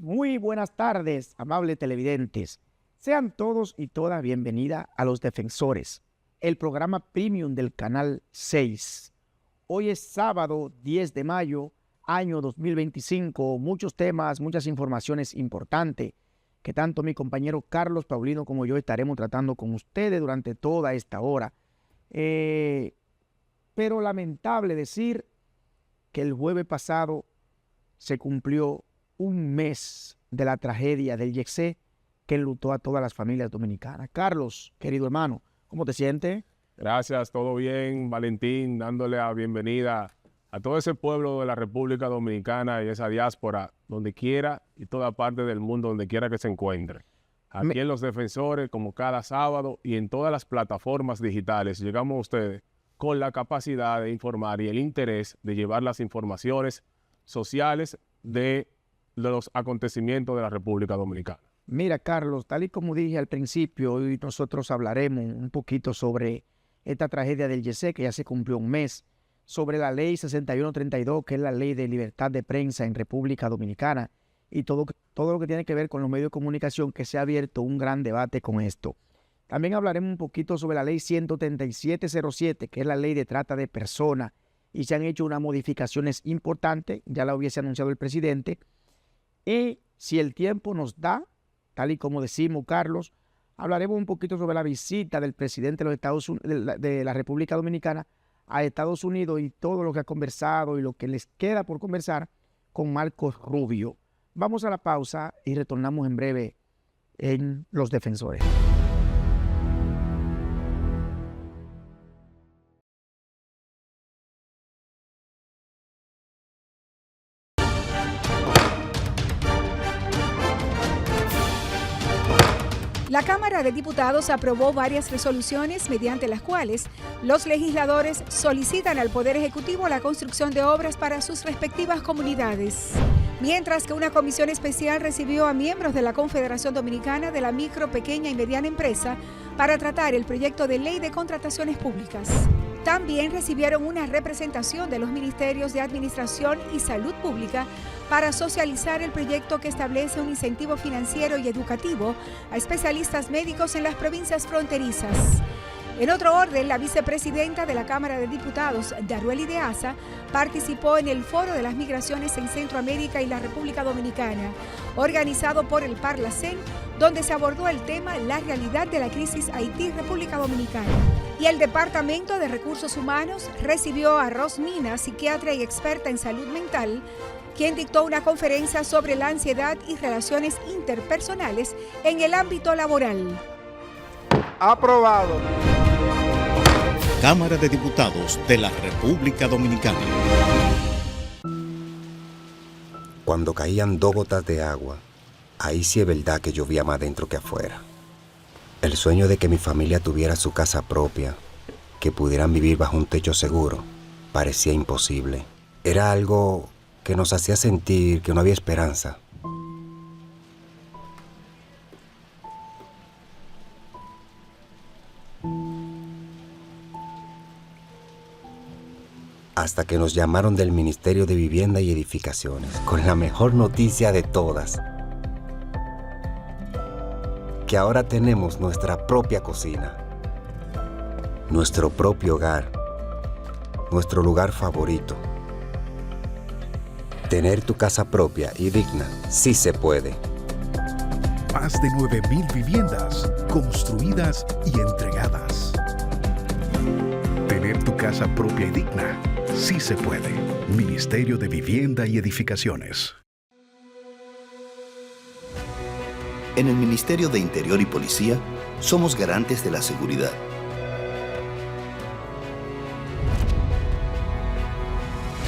Muy buenas tardes, amables televidentes. Sean todos y todas bienvenidas a Los Defensores, el programa premium del Canal 6. Hoy es sábado 10 de mayo, año 2025. Muchos temas, muchas informaciones importantes que tanto mi compañero Carlos Paulino como yo estaremos tratando con ustedes durante toda esta hora. Pero lamentable decir que el jueves pasado se cumplió un mes de la tragedia del YECC que enlutó a todas las familias dominicanas. Carlos, querido hermano, ¿cómo te sientes? Gracias, todo bien, Valentín, dándole la bienvenida a todo ese pueblo de la República Dominicana y esa diáspora, donde quiera y toda parte del mundo, donde quiera que se encuentre. Aquí en Los Defensores, como cada sábado y en todas las plataformas digitales, llegamos a ustedes con la capacidad de informar y el interés de llevar las informaciones sociales de los acontecimientos de la República Dominicana. Mira, Carlos, tal y como dije al principio, hoy nosotros hablaremos un poquito sobre esta tragedia del YECC, que ya se cumplió un mes, sobre la ley 6132, que es la ley de libertad de prensa en República Dominicana, y todo lo que tiene que ver con los medios de comunicación, que se ha abierto un gran debate con esto. También hablaremos un poquito sobre la ley 13707, que es la ley de trata de personas, y se han hecho unas modificaciones importantes, ya la hubiese anunciado el presidente, y si el tiempo nos da, tal y como decimos, Carlos, hablaremos un poquito sobre la visita del presidente de los Estados Unidos, de la República Dominicana a Estados Unidos y todo lo que ha conversado y lo que les queda por conversar con Marcos Rubio. Vamos a la pausa y retornamos en breve en Los Defensores. La Cámara de Diputados aprobó varias resoluciones mediante las cuales los legisladores solicitan al Poder Ejecutivo la construcción de obras para sus respectivas comunidades. Mientras que una comisión especial recibió a miembros de la Confederación Dominicana de la Micro, Pequeña y Mediana Empresa para tratar el proyecto de ley de contrataciones públicas. También recibieron una representación de los Ministerios de Administración y Salud Pública para socializar el proyecto que establece un incentivo financiero y educativo a especialistas médicos en las provincias fronterizas. En otro orden, la vicepresidenta de la Cámara de Diputados, Darueli de Asa, participó en el Foro de las Migraciones en Centroamérica y la República Dominicana, organizado por el Parlacén, donde se abordó el tema La realidad de la crisis Haití-República Dominicana. Y el Departamento de Recursos Humanos recibió a Rosmina, psiquiatra y experta en salud mental, quien dictó una conferencia sobre la ansiedad y relaciones interpersonales en el ámbito laboral. Aprobado. Cámara de Diputados de la República Dominicana. Cuando caían 2 gotas de agua, ahí sí es verdad que llovía más dentro que afuera. El sueño de que mi familia tuviera su casa propia, que pudieran vivir bajo un techo seguro, parecía imposible. Era algo que nos hacía sentir que no había esperanza. Hasta que nos llamaron del Ministerio de Vivienda y Edificaciones, con la mejor noticia de todas, que ahora tenemos nuestra propia cocina, nuestro propio hogar, nuestro lugar favorito. Tener tu casa propia y digna sí se puede. Más de 9,000 viviendas construidas y entregadas. Tener tu casa propia y digna sí se puede. Ministerio de Vivienda y Edificaciones. En el Ministerio de Interior y Policía somos garantes de la seguridad.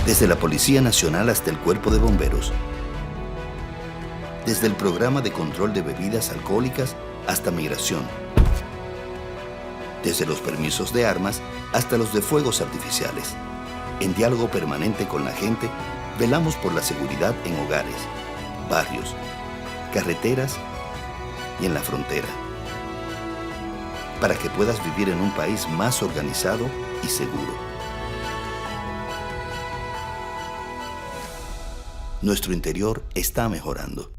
Desde la Policía Nacional hasta el Cuerpo de Bomberos. Desde el Programa de Control de Bebidas Alcohólicas hasta Migración. Desde los permisos de armas hasta los de fuegos artificiales. En diálogo permanente con la gente, velamos por la seguridad en hogares, barrios, carreteras y en la frontera. Para que puedas vivir en un país más organizado y seguro. Nuestro interior está mejorando.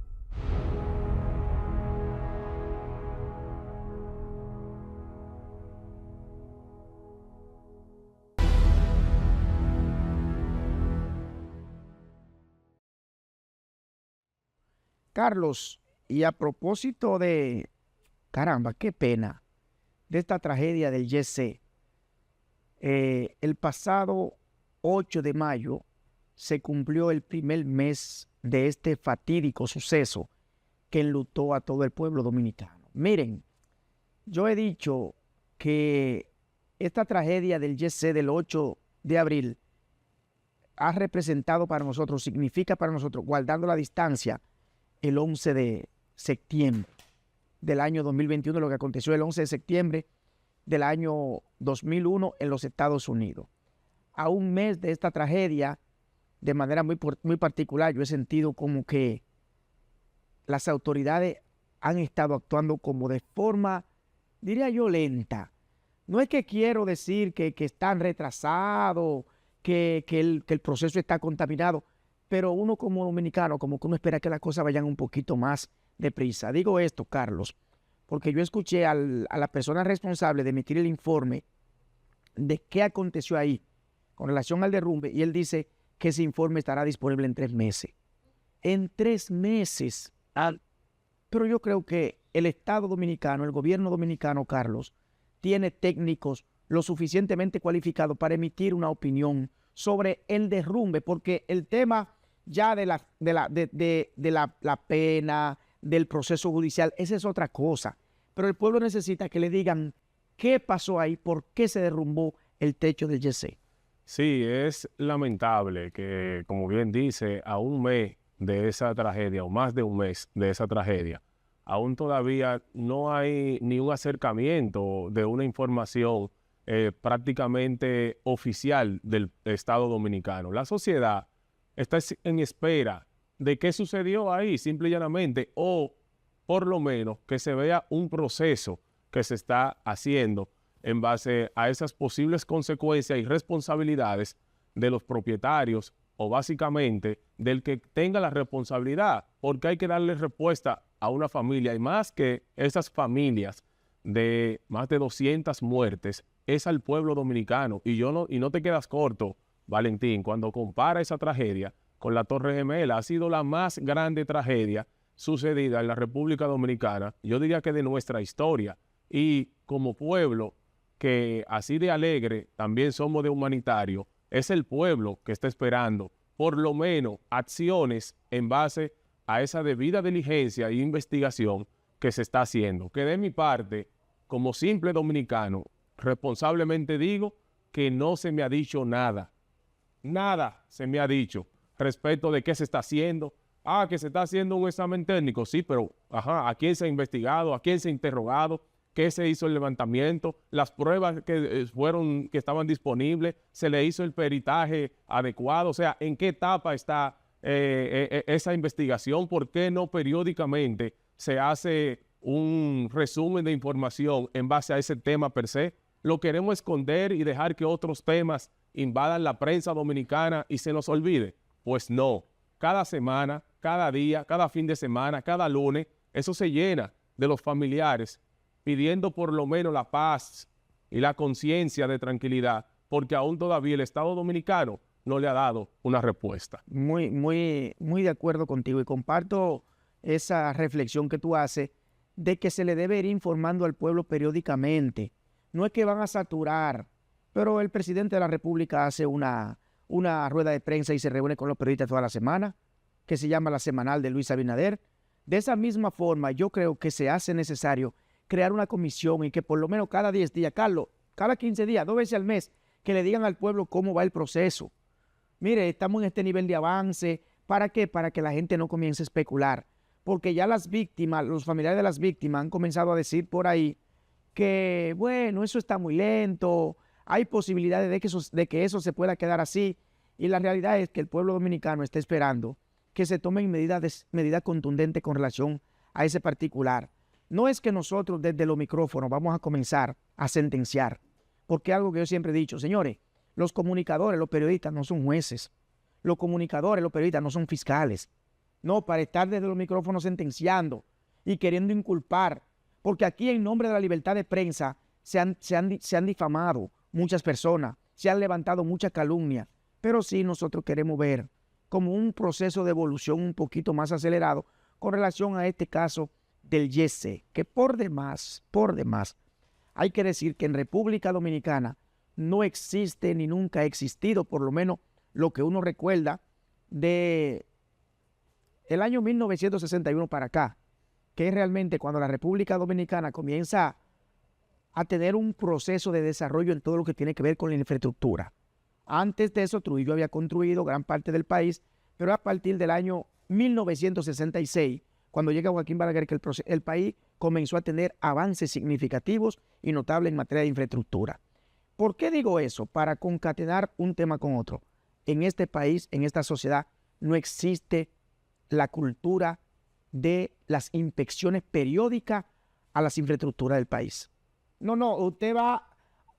Carlos, y a propósito de, caramba, qué pena, de esta tragedia del YC, el pasado 8 de mayo se cumplió el primer mes de este fatídico suceso que enlutó a todo el pueblo dominicano. Miren, yo he dicho que esta tragedia del YC del 8 de abril ha representado para nosotros, significa para nosotros, guardando la distancia, el 11 de septiembre del año 2021, lo que aconteció el 11 de septiembre del año 2001 en los Estados Unidos. A un mes de esta tragedia, de manera muy particular, yo he sentido como que las autoridades han estado actuando como de forma, diría yo, lenta. No es que quiero decir que están retrasados, que el proceso está contaminado, pero uno como dominicano, como que uno espera que las cosas vayan un poquito más deprisa. Digo esto, Carlos, porque yo escuché a la persona responsable de emitir el informe de qué aconteció ahí con relación al derrumbe, y él dice que ese informe estará disponible en 3 meses. En 3 meses. Pero yo creo que el Estado dominicano, el gobierno dominicano, Carlos, tiene técnicos lo suficientemente cualificados para emitir una opinión sobre el derrumbe, porque el tema ya de la pena, del proceso judicial, esa es otra cosa. Pero el pueblo necesita que le digan qué pasó ahí, por qué se derrumbó el techo del YC. Sí, es lamentable que, como bien dice, a un mes de esa tragedia, o más de un mes de esa tragedia, aún todavía no hay ni un acercamiento de una información prácticamente oficial del Estado Dominicano. La sociedad está en espera de qué sucedió ahí, simple y llanamente, o por lo menos que se vea un proceso que se está haciendo en base a esas posibles consecuencias y responsabilidades de los propietarios, o básicamente del que tenga la responsabilidad, porque hay que darle respuesta a una familia, y más que esas familias de más de 200 muertes, es al pueblo dominicano. Y no te quedas corto, Valentín, cuando compara esa tragedia con la Torre Gemela. Ha sido la más grande tragedia sucedida en la República Dominicana, yo diría que de nuestra historia, y como pueblo que así de alegre también somos de humanitario, es el pueblo que está esperando por lo menos acciones en base a esa debida diligencia e investigación que se está haciendo. Que de mi parte, como simple dominicano, responsablemente digo que no se me ha dicho nada. Nada se me ha dicho respecto de qué se está haciendo. Que se está haciendo un examen técnico, sí, pero ¿a quién se ha investigado? ¿A quién se ha interrogado? ¿Qué se hizo el levantamiento? Las pruebas que estaban disponibles, ¿se le hizo el peritaje adecuado? O sea, ¿en qué etapa está esa investigación? ¿Por qué no periódicamente se hace un resumen de información en base a ese tema per se? ¿Lo queremos esconder y dejar que otros temas invadan la prensa dominicana y se nos olvide? Pues no. Cada semana, cada día, cada fin de semana, cada lunes, eso se llena de los familiares pidiendo por lo menos la paz y la conciencia de tranquilidad, porque aún todavía el Estado Dominicano no le ha dado una respuesta. Muy de acuerdo contigo, y comparto esa reflexión que tú haces de que se le debe ir informando al pueblo periódicamente. No es que van a saturar, pero el presidente de la República hace una rueda de prensa y se reúne con los periodistas toda la semana, que se llama la semanal de Luis Abinader. De esa misma forma, yo creo que se hace necesario crear una comisión y que por lo menos cada 10 días, Carlos, cada 15 días, 2 veces al mes, que le digan al pueblo cómo va el proceso. Mire, estamos en este nivel de avance. ¿Para qué? Para que la gente no comience a especular. Porque ya las víctimas, los familiares de las víctimas han comenzado a decir por ahí que, bueno, eso está muy lento, hay posibilidades de que eso se pueda quedar así. Y la realidad es que el pueblo dominicano está esperando que se tomen medidas contundentes con relación a ese particular. No es que nosotros desde los micrófonos vamos a comenzar a sentenciar, porque algo que yo siempre he dicho, señores, los comunicadores, los periodistas no son jueces, los comunicadores, los periodistas no son fiscales, no, para estar desde los micrófonos sentenciando y queriendo inculpar, porque aquí en nombre de la libertad de prensa se han difamado muchas personas, se han levantado muchas calumnias, pero sí nosotros queremos ver como un proceso de evolución un poquito más acelerado con relación a este caso del YC, que por demás, hay que decir que en República Dominicana no existe ni nunca ha existido, por lo menos lo que uno recuerda de el año 1961 para acá, que es realmente cuando la República Dominicana comienza a tener un proceso de desarrollo en todo lo que tiene que ver con la infraestructura. Antes de eso, Trujillo había construido gran parte del país, pero a partir del año 1966, cuando llega Joaquín Balaguer, que el país comenzó a tener avances significativos y notables en materia de infraestructura. ¿Por qué digo eso? Para concatenar un tema con otro. En este país, en esta sociedad, no existe la cultura de las inspecciones periódicas a las infraestructuras del país. No, usted va,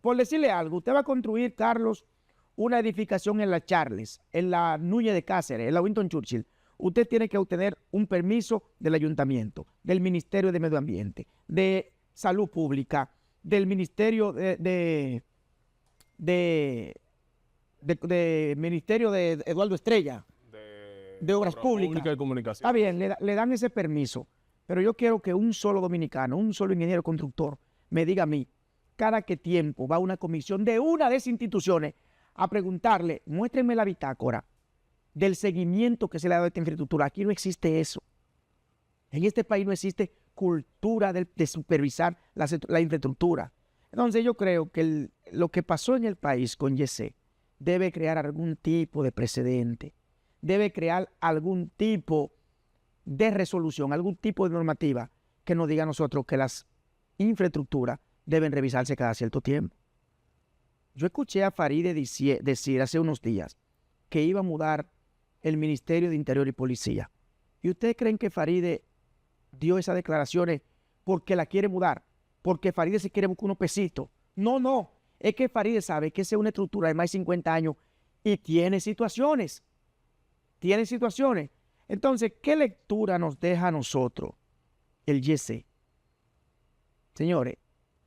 por decirle algo, usted va a construir, Carlos, una edificación en la Charles, en la Núñez de Cáceres, en la Winston Churchill. Usted tiene que obtener un permiso del ayuntamiento, del Ministerio de Medio Ambiente, de Salud Pública, del Ministerio Ministerio de Eduardo Estrella, de Obras Públicas y Comunicación. Está bien, le dan ese permiso, pero yo quiero que un solo dominicano, un solo ingeniero constructor, me diga a mí, cada qué tiempo va una comisión de una de esas instituciones a preguntarle, muéstrenme la bitácora del seguimiento que se le ha dado a esta infraestructura. Aquí no existe eso. En este país no existe cultura de supervisar la infraestructura. Entonces yo creo que lo que pasó en el país con YC debe crear algún tipo de precedente, debe crear algún tipo de resolución, algún tipo de normativa que nos diga a nosotros que las infraestructuras deben revisarse cada cierto tiempo. Yo escuché a Faride decir hace unos días que iba a mudar el Ministerio de Interior y Policía. ¿Y ustedes creen que Faride dio esas declaraciones porque la quiere mudar? Porque Faride se quiere buscar unos pesitos. No. Es que Faride sabe que esa es una estructura de más de 50 años y tiene situaciones. Entonces, ¿qué lectura nos deja a nosotros el YC? Señores,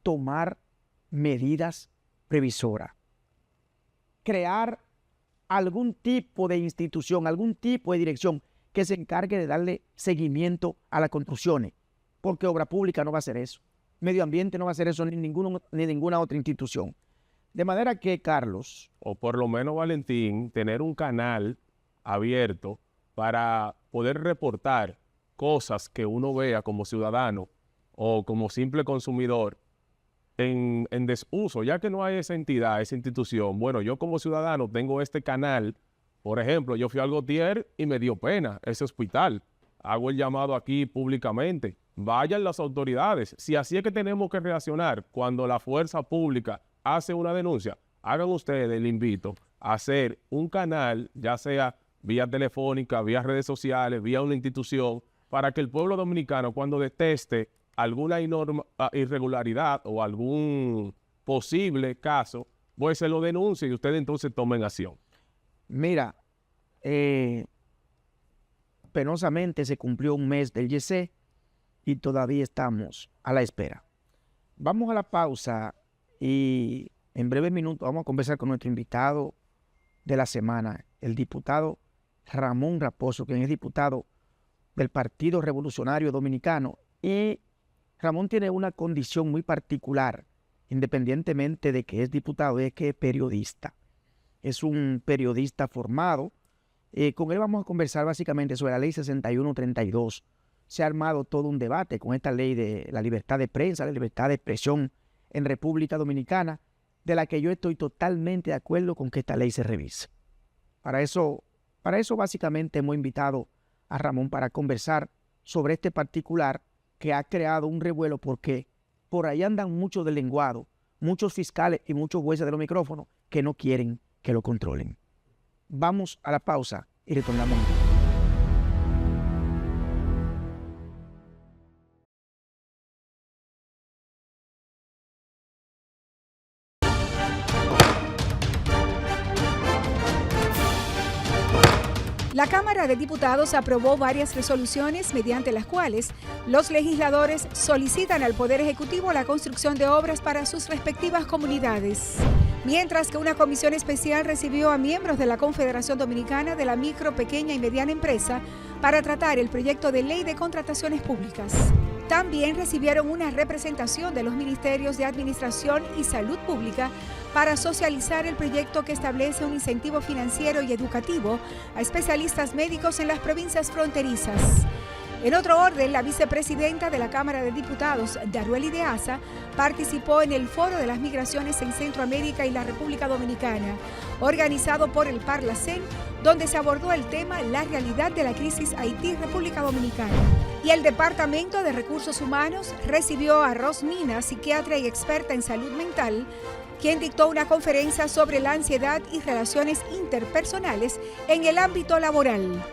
tomar medidas previsoras. Crear algún tipo de institución, algún tipo de dirección que se encargue de darle seguimiento a las construcciones. Porque Obra Pública no va a hacer eso. Medio Ambiente no va a hacer eso ni ninguna otra institución. De manera que, Carlos... O por lo menos, Valentín, tener un canal abierto para poder reportar cosas que uno vea como ciudadano o como simple consumidor en desuso, ya que no hay esa entidad, esa institución. Bueno, yo como ciudadano tengo este canal. Por ejemplo, yo fui al Gautier y me dio pena ese hospital. Hago el llamado aquí públicamente. Vayan las autoridades. Si así es que tenemos que reaccionar cuando la fuerza pública hace una denuncia, hagan ustedes, le invito a hacer un canal, ya sea vía telefónica, vía redes sociales, vía una institución, para que el pueblo dominicano, cuando deteste alguna irregularidad o algún posible caso, pues se lo denuncie y ustedes entonces tomen acción. Mira, penosamente se cumplió un mes del YC y todavía estamos a la espera. Vamos a la pausa y en breves minutos vamos a conversar con nuestro invitado de la semana, el diputado Ramón Raposo, quien es diputado del Partido Revolucionario Dominicano. Y Ramón tiene una condición muy particular, independientemente de que es diputado, es que es periodista. Es un periodista formado. Con él vamos a conversar básicamente sobre la ley 6132. Se ha armado todo un debate con esta ley de la libertad de prensa, la libertad de expresión en República Dominicana, de la que yo estoy totalmente de acuerdo con que esta ley se revise. Para eso básicamente hemos invitado a Ramón para conversar sobre este particular que ha creado un revuelo, porque por ahí andan muchos delenguados, muchos fiscales y muchos jueces de los micrófonos que no quieren que lo controlen. Vamos a la pausa y retornamos. La Cámara de Diputados aprobó varias resoluciones mediante las cuales los legisladores solicitan al Poder Ejecutivo la construcción de obras para sus respectivas comunidades. mientras que una comisión especial recibió a miembros de la Confederación Dominicana de la Micro, Pequeña y Mediana Empresa para tratar el proyecto de ley de contrataciones públicas. También recibieron una representación de los ministerios de Administración y Salud Pública para socializar el proyecto que establece un incentivo financiero y educativo a especialistas médicos en las provincias fronterizas. En otro orden, la vicepresidenta de la Cámara de Diputados, Yarueli de Asa, participó en el Foro de las Migraciones en Centroamérica y la República Dominicana, organizado por el Parlacén, donde se abordó el tema La realidad de la crisis Haití-República Dominicana. Y el Departamento de Recursos Humanos recibió a Rosmina, psiquiatra y experta en salud mental, quien dictó una conferencia sobre la ansiedad y relaciones interpersonales en el ámbito laboral.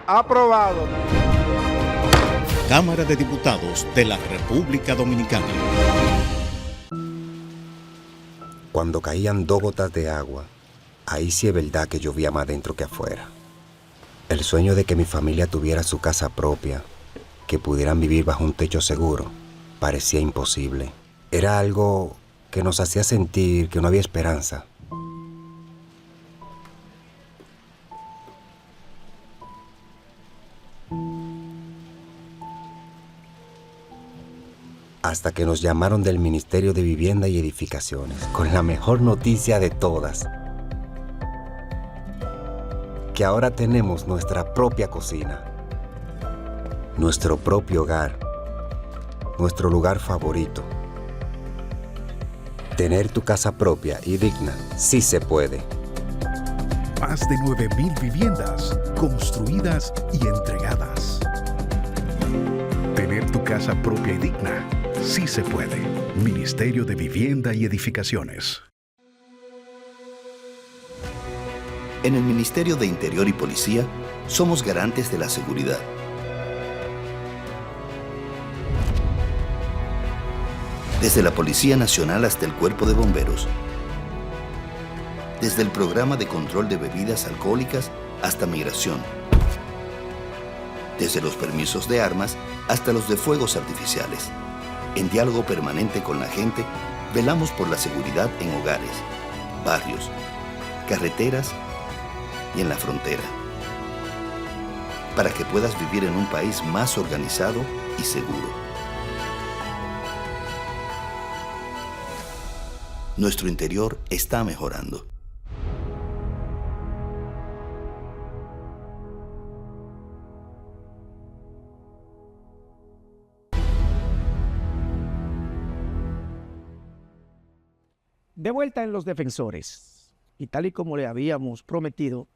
Aprobado. Cámara de Diputados de la República Dominicana. Cuando caían 2 gotas de agua, ahí sí es verdad que llovía más dentro que afuera. El sueño de que mi familia tuviera su casa propia, que pudieran vivir bajo un techo seguro, parecía imposible. Era algo que nos hacía sentir que no había esperanza. Hasta que nos llamaron del Ministerio de Vivienda y Edificaciones con la mejor noticia de todas: que ahora tenemos nuestra propia cocina, nuestro propio hogar, nuestro lugar favorito. Tener tu casa propia y digna sí se puede. Más de 9,000 viviendas construidas y entregadas. Tener tu casa propia y digna sí se puede. Ministerio de Vivienda y Edificaciones. En el Ministerio de Interior y Policía somos garantes de la seguridad. Desde la Policía Nacional hasta el Cuerpo de Bomberos. Desde el Programa de Control de Bebidas Alcohólicas hasta Migración. Desde los permisos de armas hasta los de fuegos artificiales. En diálogo permanente con la gente, velamos por la seguridad en hogares, barrios, carreteras y en la frontera, para que puedas vivir en un país más organizado y seguro. Nuestro interior está mejorando. De vuelta en Los Defensores, y tal y como le habíamos prometido,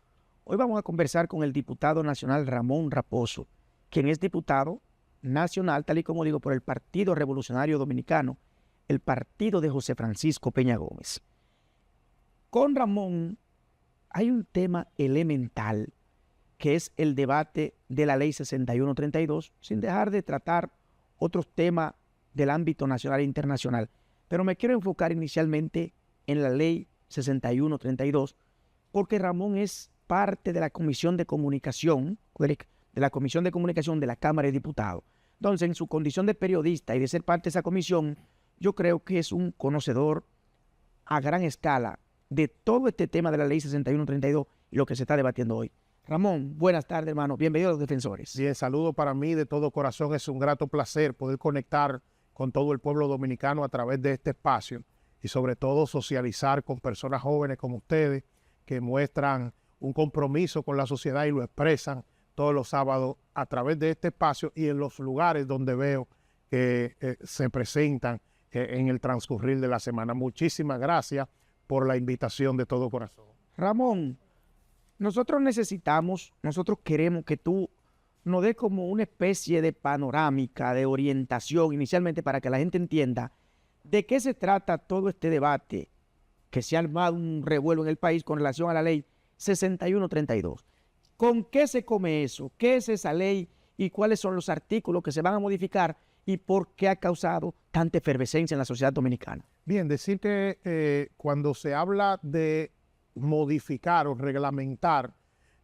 hoy vamos a conversar con el diputado nacional Ramón Raposo, quien es diputado nacional, tal y como digo, por el Partido Revolucionario Dominicano, el partido de José Francisco Peña Gómez. Con Ramón hay un tema elemental, que es el debate de la Ley 6132, sin dejar de tratar otros temas del ámbito nacional e internacional. Pero me quiero enfocar inicialmente en la Ley 6132, porque Ramón es parte de la Comisión de Comunicación, de la Cámara de Diputados. Entonces, en su condición de periodista y de ser parte de esa comisión, yo creo que es un conocedor a gran escala de todo este tema de la Ley 6132 y lo que se está debatiendo hoy. Ramón, buenas tardes, hermano. Bienvenido a Los Defensores. Bien, saludo para mí de todo corazón. Es un grato placer poder conectar con todo el pueblo dominicano a través de este espacio y sobre todo socializar con personas jóvenes como ustedes que muestran un compromiso con la sociedad y lo expresan todos los sábados a través de este espacio y en los lugares donde veo que se presentan en el transcurrir de la semana. Muchísimas gracias por la invitación de todo corazón. Ramón, nosotros queremos que tú nos des como una especie de panorámica, de orientación, inicialmente para que la gente entienda de qué se trata todo este debate que se ha armado un revuelo en el país con relación a la Ley 6132. ¿Con qué se come eso? ¿Qué es esa ley? ¿Y cuáles son los artículos que se van a modificar? ¿Y por qué ha causado tanta efervescencia en la sociedad dominicana? Bien, decir que cuando se habla de modificar o reglamentar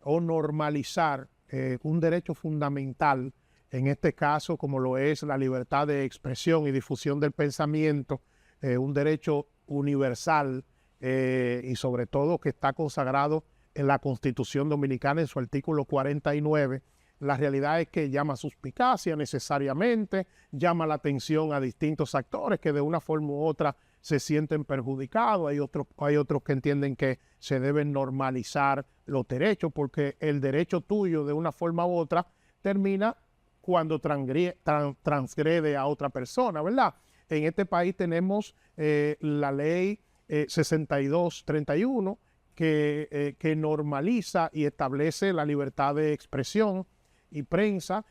o normalizar un derecho fundamental, en este caso como lo es la libertad de expresión y difusión del pensamiento, un derecho universal y sobre todo que está consagrado en la Constitución Dominicana en su artículo 49. La realidad es que llama suspicacia necesariamente, llama la atención a distintos actores que de una forma u otra se sienten perjudicados. Hay otros que entienden que se deben normalizar los derechos, porque el derecho tuyo de una forma u otra termina cuando transgrede a otra persona, ¿verdad? En este país tenemos la ley 6231 que normaliza y establece la libertad de expresión y prensa,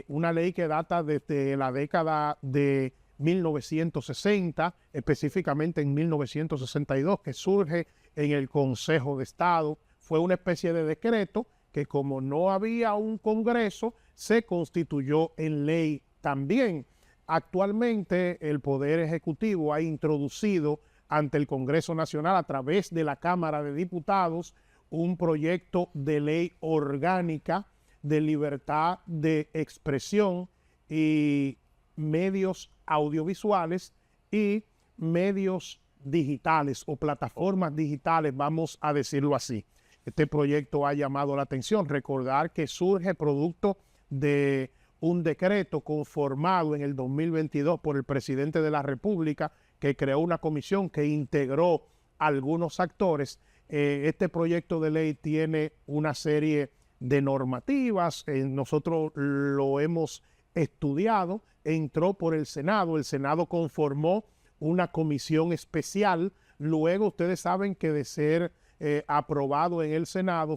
una ley que data desde la década de 1960, específicamente en 1962, que surge en el Consejo de Estado. Fue una especie de decreto que, como no había un Congreso, se constituyó en ley también. Actualmente el Poder Ejecutivo ha introducido ante el Congreso Nacional a través de la Cámara de Diputados un proyecto de ley orgánica de libertad de expresión y medios audiovisuales y medios digitales o plataformas digitales, vamos a decirlo así. Este proyecto ha llamado la atención. Recordar que surge producto de un decreto conformado en el 2022 por el presidente de la República, que creó una comisión que integró algunos actores. Este proyecto de ley tiene una serie de normativas. Nosotros lo hemos estudiado. Entró por el Senado conformó una comisión especial. Luego ustedes saben que de ser aprobado en el Senado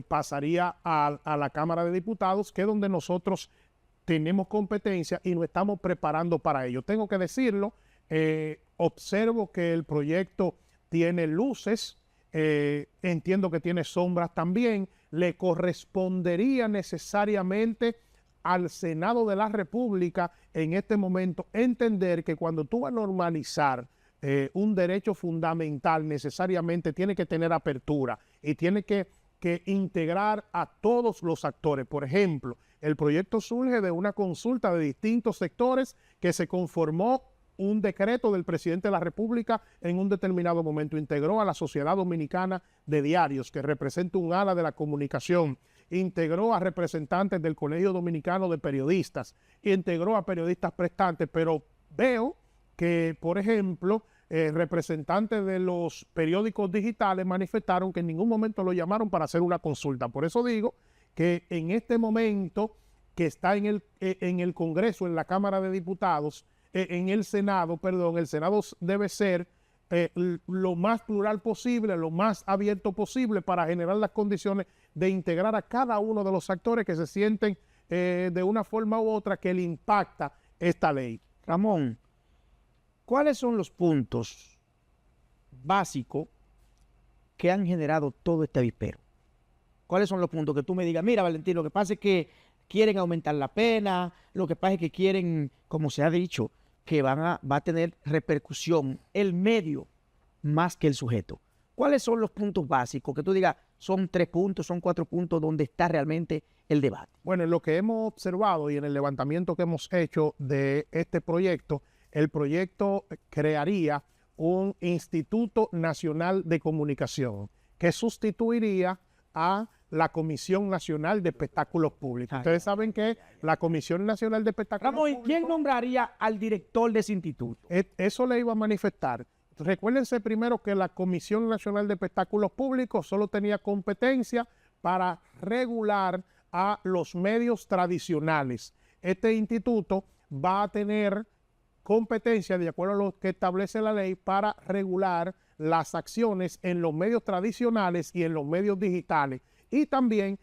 pasaría a la Cámara de Diputados, que es donde nosotros tenemos competencia y nos estamos preparando para ello. Tengo que decirlo, observo que el proyecto tiene luces, entiendo que tiene sombras también. Le correspondería necesariamente al Senado de la República en este momento entender que cuando tú vas a normalizar un derecho fundamental, necesariamente tiene que tener apertura y tiene que integrar a todos los actores. Por ejemplo, el proyecto surge de una consulta de distintos sectores que se conformó un decreto del presidente de la República en un determinado momento. Integró a la Sociedad Dominicana de Diarios, que representa un ala de la comunicación. Integró a representantes del Colegio Dominicano de Periodistas. Integró a periodistas prestantes, pero veo que, por ejemplo, representantes de los periódicos digitales manifestaron que en ningún momento lo llamaron para hacer una consulta. Por eso digo que en este momento que está en el Congreso, en la Cámara de Diputados, en el Senado, perdón, el Senado debe ser lo más plural posible, lo más abierto posible para generar las condiciones de integrar a cada uno de los actores que se sienten de una forma u otra que le impacta esta ley. Ramón, ¿cuáles son los puntos básicos que han generado todo este avispero? ¿Cuáles son los puntos que tú me digas? Mira, Valentín, lo que pasa es que quieren aumentar la pena, lo que pasa es que quieren, como se ha dicho, que va a tener repercusión el medio más que el sujeto. ¿Cuáles son los puntos básicos que tú digas son 3 puntos, son 4 puntos donde está realmente el debate? Bueno, en lo que hemos observado y en el levantamiento que hemos hecho de este proyecto, el proyecto crearía un Instituto Nacional de Comunicación que sustituiría a la Comisión Nacional de Espectáculos Públicos. Ustedes saben que la Comisión Nacional de Espectáculos Ramón, ¿quién nombraría al director de ese instituto? Eso le iba a manifestar. Recuérdense primero que la Comisión Nacional de Espectáculos Públicos solo tenía competencia para regular a los medios tradicionales. Este instituto va a tener competencia, de acuerdo a lo que establece la ley, para regular las acciones en los medios tradicionales y en los medios digitales. Y también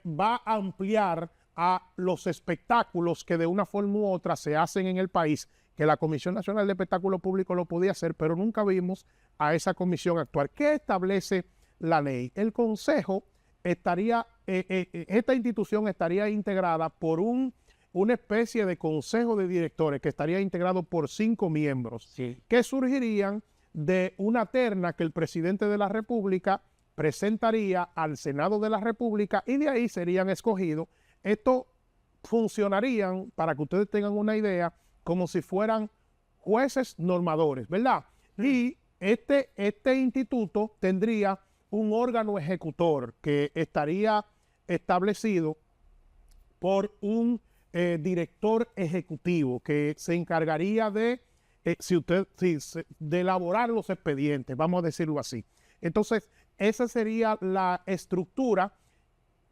va a ampliar a los espectáculos que de una forma u otra se hacen en el país, que la Comisión Nacional de Espectáculos Públicos lo podía hacer, pero nunca vimos a esa comisión actuar. ¿Qué establece la ley? El Consejo estaría, esta institución estaría integrada por una especie de consejo de directores que estaría integrado por 5 miembros, Sí. que surgirían de una terna que el presidente de la República presentaría al Senado de la República y de ahí serían escogidos. Esto funcionarían, para que ustedes tengan una idea, como si fueran jueces normadores, ¿verdad? Y este instituto tendría un órgano ejecutor que estaría establecido por un director ejecutivo que se encargaría de, de elaborar los expedientes, vamos a decirlo así. Entonces, esa sería la estructura.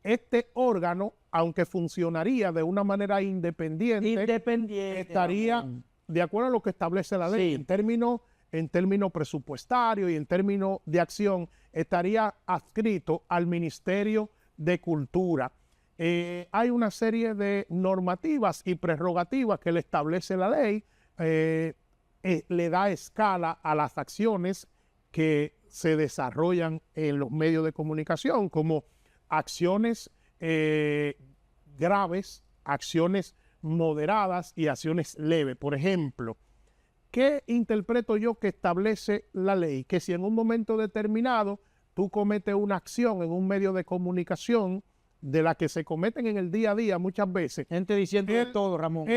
Este órgano, aunque funcionaría de una manera independiente, estaría de acuerdo a lo que establece la ley, en términos presupuestarios y en términos de acción, estaría adscrito al Ministerio de Cultura. Hay una serie de normativas y prerrogativas que le establece la ley, le da escala a las acciones que se desarrollan en los medios de comunicación, como acciones graves, acciones moderadas y acciones leves. Por ejemplo, ¿qué interpreto yo que establece la ley? Que si en un momento determinado tú cometes una acción en un medio de comunicación de la que se cometen en el día a día muchas veces. Gente diciendo de todo, Ramón.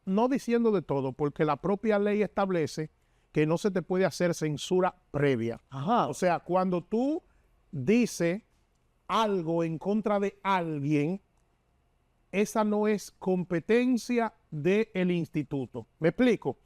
No diciendo de todo, porque la propia ley establece que no se te puede hacer censura previa. Ajá. O sea, cuando tú dices algo en contra de alguien, esa no es competencia del instituto. ¿Me explico?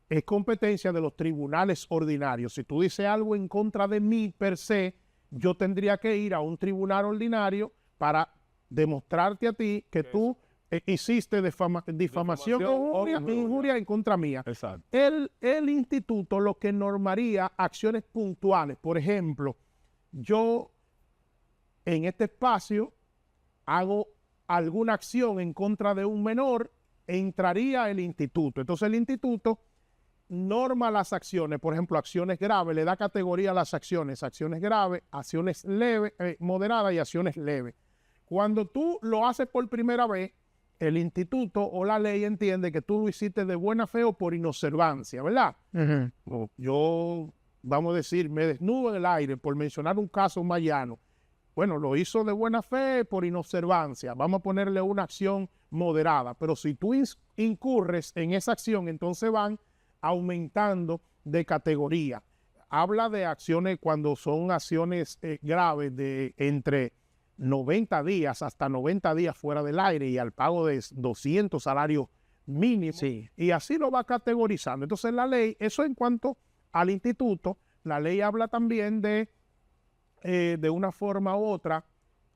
Es competencia de los tribunales ordinarios. Si tú dices algo en contra de mí per se, yo tendría que ir a un tribunal ordinario para demostrarte a ti que tú hiciste difamación o injuria en contra mía. Exacto. El instituto lo que normaría acciones puntuales. Por ejemplo, yo en este espacio hago alguna acción en contra de un menor, entraría el instituto. Entonces el instituto norma las acciones, por ejemplo, acciones graves, le da categoría a las acciones graves, acciones leves, moderadas y acciones leves. Cuando tú lo haces por primera vez, el instituto o la ley entiende que tú lo hiciste de buena fe o por inobservancia, ¿verdad? Yo, vamos a decir, me desnudo en el aire por mencionar un caso más llano. Bueno, lo hizo de buena fe por inobservancia. Vamos a ponerle una acción moderada. Pero si tú incurres en esa acción, entonces van aumentando de categoría. Habla de acciones cuando son acciones graves de entre 90 días hasta 90 días fuera del aire y al pago de 200 salarios mínimos. Sí. Y así lo va categorizando. Entonces la ley, eso en cuanto al instituto, la ley habla también de una forma u otra,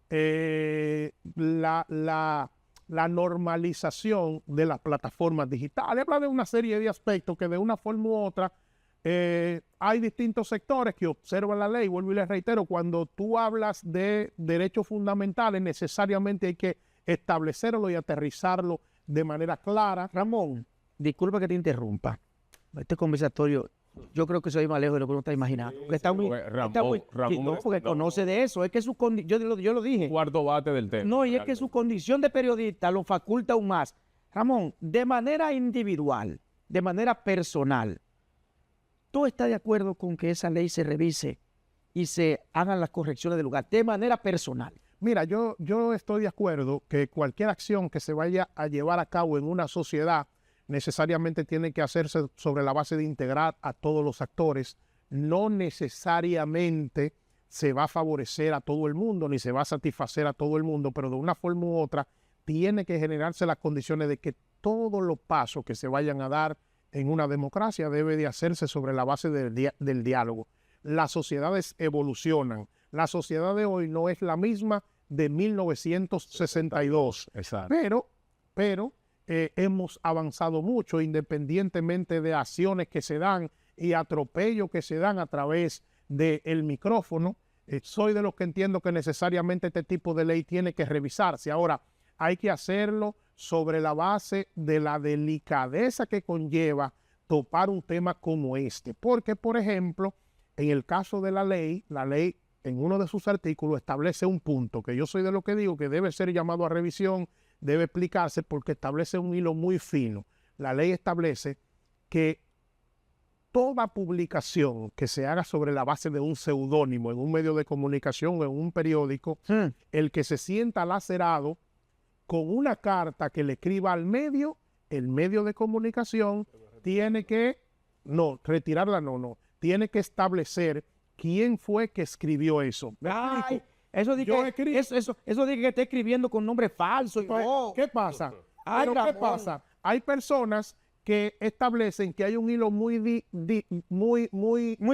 la normalización de las plataformas digitales. Habla de una serie de aspectos que de una forma u otra hay distintos sectores que observan la ley. Vuelvo y les reitero, cuando tú hablas de derechos fundamentales, necesariamente hay que establecerlo y aterrizarlo de manera clara. Ramón, disculpa que te interrumpa. Este conversatorio, yo creo que soy más lejos de lo que uno está imaginando. Porque está muy, Ramón, no, porque conoce de eso. Es que su yo lo dije. Cuarto bate del tema. No, y es que su condición de periodista lo faculta aún más. Ramón, de manera individual, de manera personal, ¿tú estás de acuerdo con que esa ley se revise y se hagan las correcciones del lugar de manera personal? Mira, yo estoy de acuerdo que cualquier acción que se vaya a llevar a cabo en una sociedad necesariamente tiene que hacerse sobre la base de integrar a todos los actores. No necesariamente se va a favorecer a todo el mundo, ni se va a satisfacer a todo el mundo, pero de una forma u otra tiene que generarse las condiciones de que todos los pasos que se vayan a dar en una democracia debe de hacerse sobre la base del diálogo. Las sociedades evolucionan. La sociedad de hoy no es la misma de 1962. Exacto. Pero hemos avanzado mucho independientemente de acciones que se dan y atropellos que se dan a través del micrófono. Soy de los que entiendo que necesariamente este tipo de ley tiene que revisarse. Ahora, hay que hacerlo sobre la base de la delicadeza que conlleva topar un tema como este. Porque, por ejemplo, en el caso de la ley en uno de sus artículos establece un punto que yo soy de lo que digo que debe ser llamado a revisión, debe explicarse porque establece un hilo muy fino. La ley establece que toda publicación que se haga sobre la base de un seudónimo en un medio de comunicación o en un periódico, el que se sienta lacerado con una carta que le escriba al medio, el medio de comunicación tiene que, tiene que establecer quién fue que escribió eso. Ay, eso de Yo que, escribí- eso de que está escribiendo con nombre falso. Pues, ¿qué pasa? Ay, Pero ¿qué Ramón. pasa? Hay personas que establecen que hay un hilo muy Muy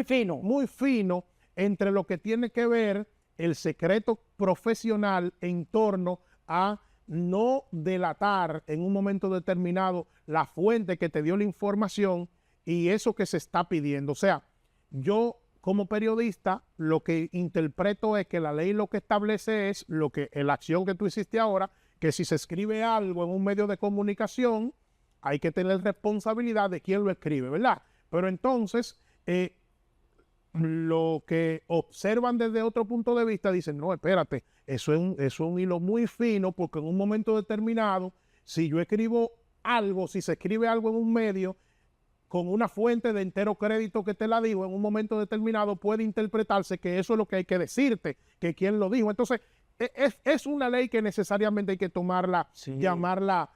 fino. entre lo que tiene que ver el secreto profesional en torno a no delatar en un momento determinado la fuente que te dio la información y eso que se está pidiendo. O sea, yo como periodista lo que interpreto es que la ley lo que establece es la acción que tú hiciste ahora, que si se escribe algo en un medio de comunicación, hay que tener responsabilidad de quién lo escribe, ¿verdad? Pero entonces, lo que observan desde otro punto de vista dicen, no, espérate, eso es un hilo muy fino porque en un momento determinado, si yo escribo algo, si se escribe algo en un medio, con una fuente de entero crédito que te la digo, en un momento determinado puede interpretarse que eso es lo que hay que decirte, que quién lo dijo. Entonces, es una ley que necesariamente hay que tomarla, llamarla,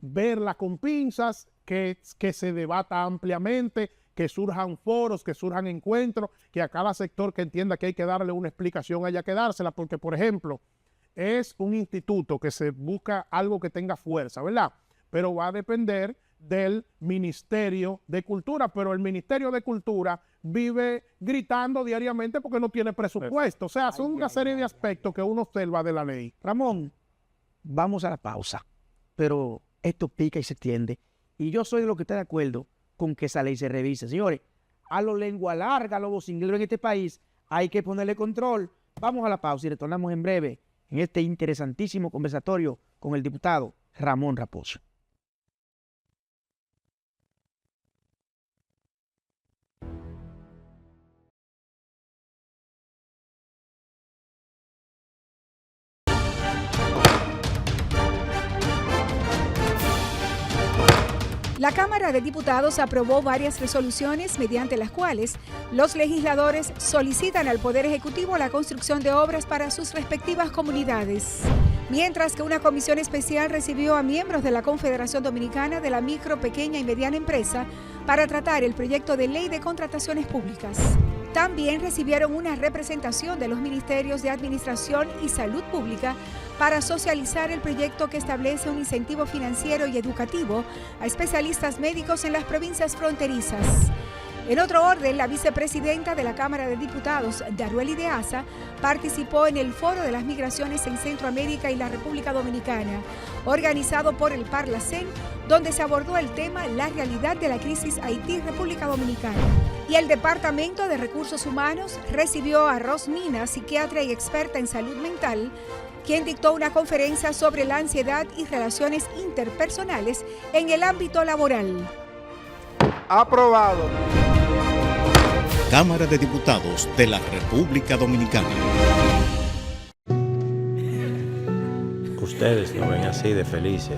verla con pinzas, que se debata ampliamente, que surjan foros, que surjan encuentros, que a cada sector que entienda que hay que darle una explicación haya que dársela, porque, por ejemplo, es un instituto que se busca algo que tenga fuerza, ¿verdad? Pero va a depender del Ministerio de Cultura, pero el Ministerio de Cultura vive gritando diariamente porque no tiene presupuesto. O sea, son una serie de aspectos que uno observa de la ley. Ramón, vamos a la pausa, pero esto pica y se extiende. Y yo soy de los que está de acuerdo con que esa ley se revise. Señores, a lo lengua larga, a los vocingleros en este país, hay que ponerle control. Vamos a la pausa y retornamos en breve en este interesantísimo conversatorio con el diputado Ramón Raposo. La Cámara de Diputados aprobó varias resoluciones mediante las cuales los legisladores solicitan al Poder Ejecutivo la construcción de obras para sus respectivas comunidades. Mientras que una comisión especial recibió a miembros de la Confederación Dominicana de la Micro, Pequeña y Mediana Empresa para tratar el proyecto de ley de contrataciones públicas. También recibieron una representación de los Ministerios de Administración y Salud Pública para socializar el proyecto que establece un incentivo financiero y educativo a especialistas médicos en las provincias fronterizas. En otro orden, la vicepresidenta de la Cámara de Diputados, Darueli de Asa, participó en el Foro de las Migraciones en Centroamérica y la República Dominicana, organizado por el Parlacén, donde se abordó el tema La realidad de la crisis Haití-República Dominicana. Y el Departamento de Recursos Humanos recibió a Ros Mina, psiquiatra y experta en salud mental, quien dictó una conferencia sobre la ansiedad y relaciones interpersonales en el ámbito laboral. Aprobado. Cámara de Diputados de la República Dominicana. Ustedes lo ven así de felices,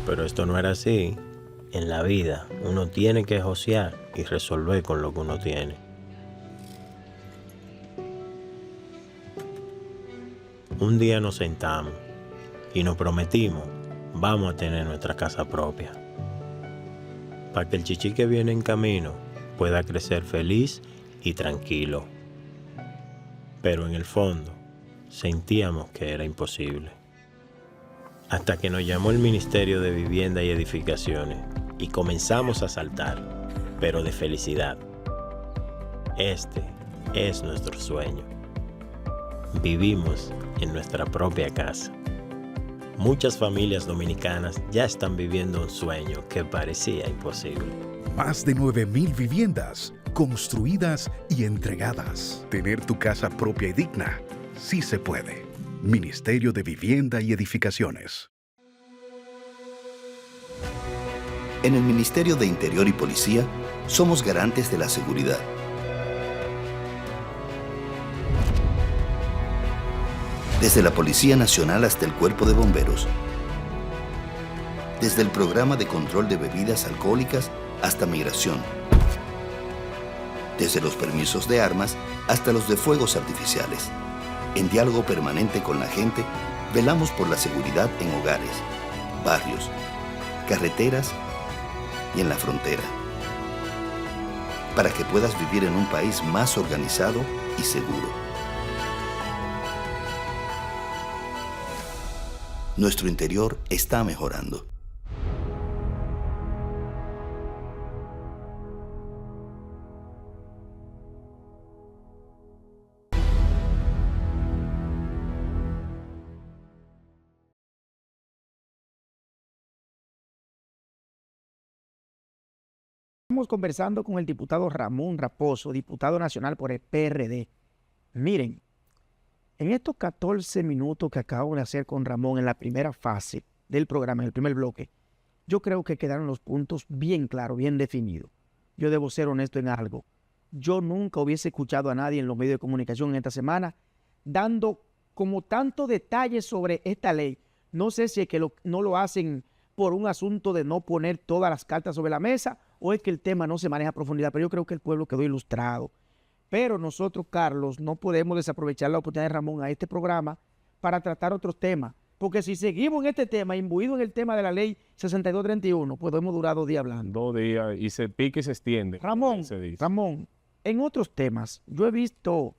pero esto no era así. En la vida uno tiene que josear y resolver con lo que uno tiene. Un día nos sentamos y nos prometimos, vamos a tener nuestra casa propia, para que el chichi que viene en camino pueda crecer feliz y tranquilo. Pero en el fondo sentíamos que era imposible. Hasta que nos llamó el Ministerio de Vivienda y Edificaciones y comenzamos a saltar, pero de felicidad. Este es nuestro sueño. Vivimos en nuestra propia casa. Muchas familias dominicanas ya están viviendo un sueño que parecía imposible. Más de 9,000 viviendas construidas y entregadas. Tener tu casa propia y digna, sí se puede. Ministerio de Vivienda y Edificaciones. En el Ministerio de Interior y Policía somos garantes de la seguridad. Desde la Policía Nacional hasta el Cuerpo de Bomberos. Desde el Programa de Control de Bebidas Alcohólicas hasta Migración. Desde los permisos de armas hasta los de fuegos artificiales. En diálogo permanente con la gente, velamos por la seguridad en hogares, barrios, carreteras y en la frontera, para que puedas vivir en un país más organizado y seguro. Nuestro interior está mejorando. Estamos conversando con el diputado Ramón Raposo, diputado nacional por el PRD. Miren, en estos 14 minutos que acabo de hacer con Ramón en la primera fase del programa, en el primer bloque, yo creo que quedaron los puntos bien claros, bien definidos. Yo debo ser honesto en algo. Yo nunca hubiese escuchado a nadie en los medios de comunicación en esta semana dando como tanto detalle sobre esta ley. No sé si es que no lo hacen por un asunto de no poner todas las cartas sobre la mesa o es que el tema no se maneja a profundidad, pero yo creo que el pueblo quedó ilustrado. Pero nosotros, Carlos, no podemos desaprovechar la oportunidad de Ramón a este programa para tratar otros temas, porque si seguimos en este tema, imbuido en el tema de la ley 6231, podemos durar 2 días hablando. 2 días y se pique y se extiende. Ramón, en otros temas, yo he visto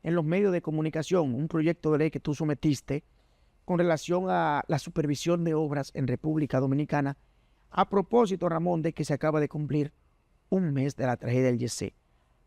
en los medios de comunicación un proyecto de ley que tú sometiste con relación a la supervisión de obras en República Dominicana. A propósito, Ramón, de que se acaba de cumplir un mes de la tragedia del Yesé.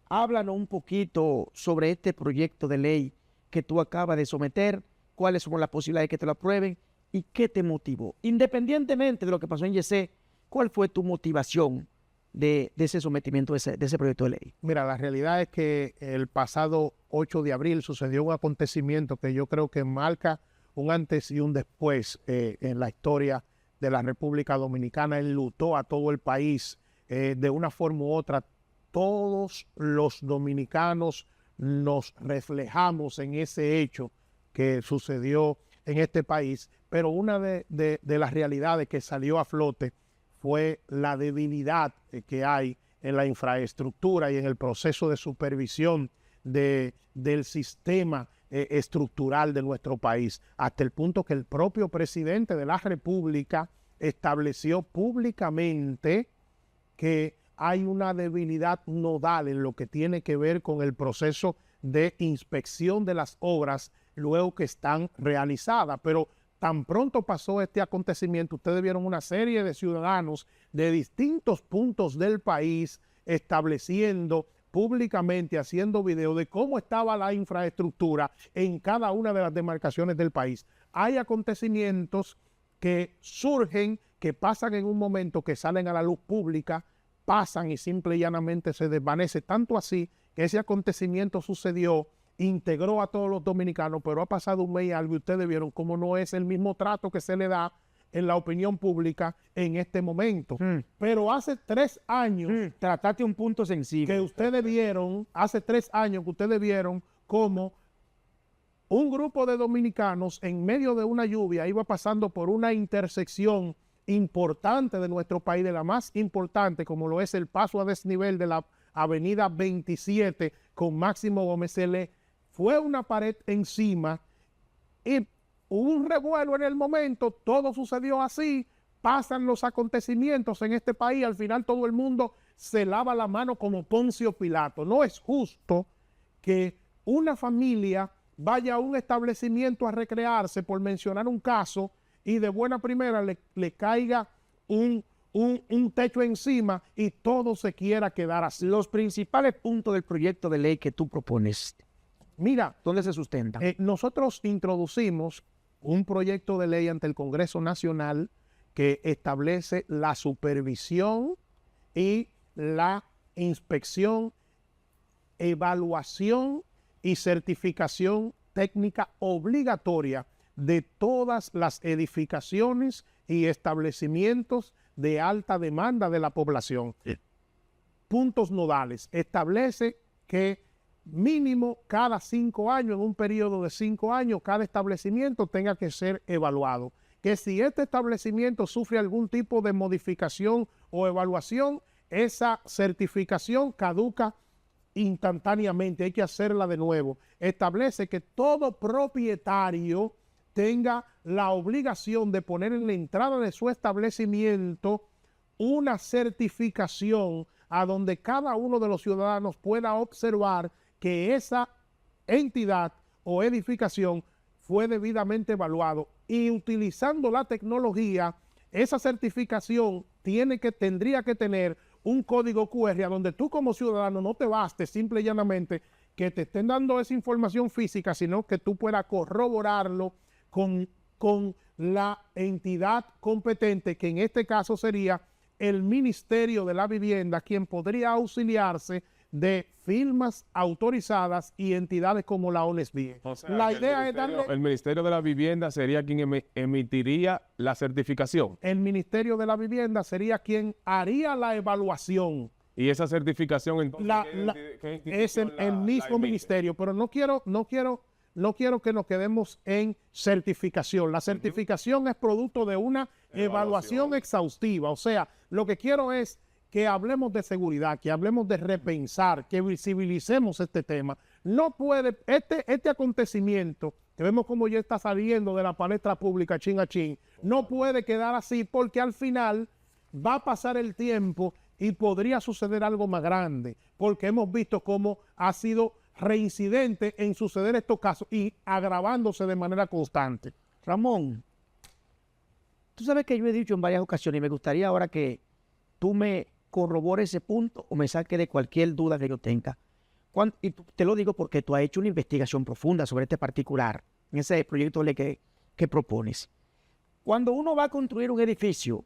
Háblanos un poquito sobre este proyecto de ley que tú acabas de someter, cuáles son las posibilidades de que te lo aprueben y qué te motivó. Independientemente de lo que pasó en Yesé, ¿cuál fue tu motivación de ese sometimiento, de ese proyecto de ley? Mira, la realidad es que el pasado 8 de abril sucedió un acontecimiento que yo creo que marca un antes y un después en la historia de la República Dominicana. Enlutó a todo el país de una forma u otra. Todos los dominicanos nos reflejamos en ese hecho que sucedió en este país, pero una de las realidades que salió a flote fue la debilidad que hay en la infraestructura y en el proceso de supervisión del sistema estructural de nuestro país, hasta el punto que el propio presidente de la República estableció públicamente que hay una debilidad nodal en lo que tiene que ver con el proceso de inspección de las obras luego que están realizadas. Pero tan pronto pasó este acontecimiento, ustedes vieron una serie de ciudadanos de distintos puntos del país estableciendo públicamente, haciendo video de cómo estaba la infraestructura en cada una de las demarcaciones del país. Hay acontecimientos que surgen, que pasan en un momento, que salen a la luz pública, pasan y simple y llanamente se desvanece. Tanto así que ese acontecimiento sucedió, integró a todos los dominicanos, pero ha pasado un mes y algo y ustedes vieron cómo no es el mismo trato que se le da en la opinión pública en este momento. Pero hace 3 años... Trataste un punto sensible. Que ustedes vieron, hace 3 años que ustedes vieron cómo un grupo de dominicanos en medio de una lluvia iba pasando por una intersección importante de nuestro país, de la más importante, como lo es el paso a desnivel de la avenida 27 con Máximo Gómez. Se le fue una pared encima y hubo un revuelo en el momento, todo sucedió así, pasan los acontecimientos en este país, al final todo el mundo se lava la mano como Poncio Pilato. No es justo que una familia vaya a un establecimiento a recrearse, por mencionar un caso, y de buena primera le caiga un techo encima y todo se quiera quedar así. Los principales puntos del proyecto de ley que tú propones, mira, ¿dónde se sustentan? Nosotros introducimos un proyecto de ley ante el Congreso Nacional que establece la supervisión y la inspección, evaluación y certificación técnica obligatoria de todas las edificaciones y establecimientos de alta demanda de la población. Puntos nodales. Establece que mínimo cada 5 años, en un periodo de 5 años, cada establecimiento tenga que ser evaluado. Que si este establecimiento sufre algún tipo de modificación o evaluación, esa certificación caduca instantáneamente, hay que hacerla de nuevo. Establece que todo propietario tenga la obligación de poner en la entrada de su establecimiento una certificación a donde cada uno de los ciudadanos pueda observar que esa entidad o edificación fue debidamente evaluado, y utilizando la tecnología, esa certificación tendría que tener un código QR a donde tú como ciudadano no te baste simple y llanamente que te estén dando esa información física, sino que tú puedas corroborarlo con la entidad competente, que en este caso sería el Ministerio de la Vivienda, quien podría auxiliarse de firmas autorizadas y entidades como la ONESBIE. O sea, La idea es darle... El Ministerio de la Vivienda sería quien emitiría la certificación. El Ministerio de la Vivienda sería quien haría la evaluación. Y esa certificación entonces Es el mismo ministerio, pero no quiero que nos quedemos en certificación. La certificación es producto de una evaluación exhaustiva. O sea, lo que quiero es que hablemos de seguridad, que hablemos de repensar, que visibilicemos este tema. No puede, este acontecimiento, que vemos como ya está saliendo de la palestra pública chin a chin, no puede quedar así, porque al final va a pasar el tiempo y podría suceder algo más grande, porque hemos visto cómo ha sido reincidente en suceder estos casos y agravándose de manera constante. Ramón, tú sabes que yo he dicho en varias ocasiones y me gustaría ahora que tú me corrobores ese punto o me saques de cualquier duda que yo tenga. Y te lo digo porque tú has hecho una investigación profunda sobre este particular, en ese proyecto de ley que propones. Cuando uno va a construir un edificio,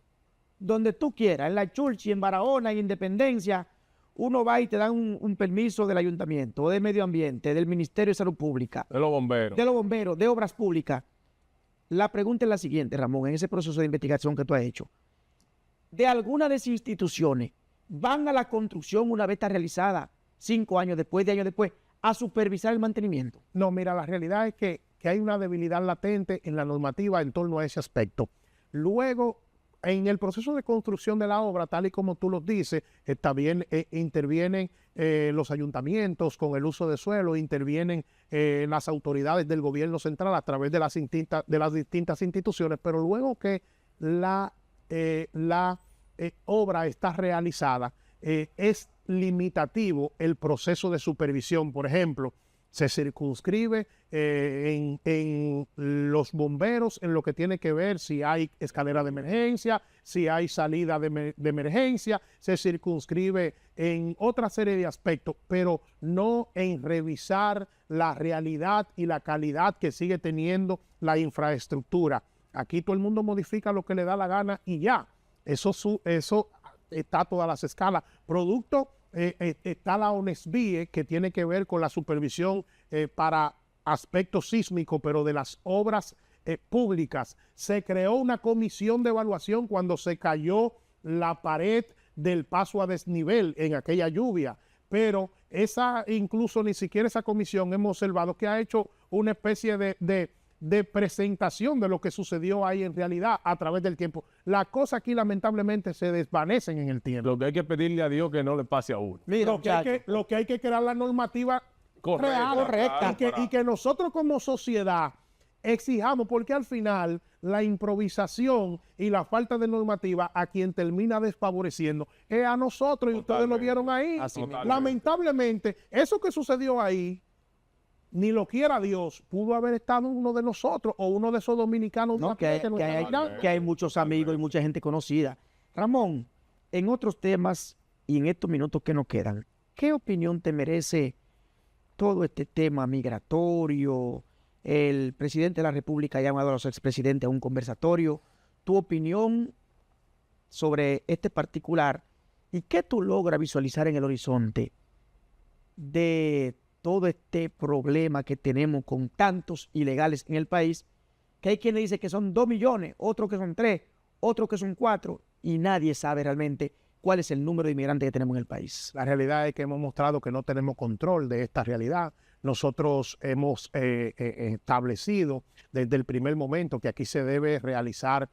donde tú quieras, en la Churchill, en Barahona, en Independencia, uno va y te dan un permiso del ayuntamiento, de medio ambiente, del Ministerio de Salud Pública. De los bomberos. De obras públicas. La pregunta es la siguiente, Ramón, en ese proceso de investigación que tú has hecho. ¿De alguna de esas instituciones van a la construcción una vez está realizada, 5 años después, 10 años después, a supervisar el mantenimiento? No, mira, la realidad es que hay una debilidad latente en la normativa en torno a ese aspecto. Luego, en el proceso de construcción de la obra, tal y como tú lo dices, también intervienen los ayuntamientos con el uso de suelo, intervienen las autoridades del gobierno central a través de las distintas instituciones, pero luego que la obra está realizada, es limitativo el proceso de supervisión. Por ejemplo, se circunscribe en los bomberos en lo que tiene que ver si hay escalera de emergencia, si hay salida de emergencia, se circunscribe en otra serie de aspectos, pero no en revisar la realidad y la calidad que sigue teniendo la infraestructura. Aquí todo el mundo modifica lo que le da la gana y ya. Eso está a todas las escalas. Producto está la ONESBIE, que tiene que ver con la supervisión para aspectos sísmicos, pero de las obras públicas. Se creó una comisión de evaluación cuando se cayó la pared del paso a desnivel en aquella lluvia, pero incluso ni siquiera esa comisión hemos observado que ha hecho una especie de presentación de lo que sucedió ahí en realidad a través del tiempo. Las cosas aquí lamentablemente se desvanecen en el tiempo. Lo que hay que pedirle a Dios que no le pase a uno. Mira, lo que hay que crear la normativa correcta y que nosotros como sociedad exijamos, porque al final la improvisación y la falta de normativa a quien termina desfavoreciendo es a nosotros. Totalmente. Y ustedes lo vieron ahí. Lamentablemente, eso que sucedió ahí, ni lo quiera Dios, pudo haber estado uno de nosotros o uno de esos dominicanos. No, que hay muchos amigos y mucha gente conocida. Ramón, en otros temas y en estos minutos que nos quedan, ¿qué opinión te merece todo este tema migratorio? El presidente de la República ha llamado a los expresidentes a un conversatorio. ¿Tu opinión sobre este particular y qué tú logras visualizar en el horizonte de todo este problema que tenemos con tantos ilegales en el país, que hay quienes dicen que son 2 millones, otros que son 3, otros que son 4, y nadie sabe realmente cuál es el número de inmigrantes que tenemos en el país? La realidad es que hemos mostrado que no tenemos control de esta realidad. Nosotros hemos establecido desde el primer momento que aquí se debe realizar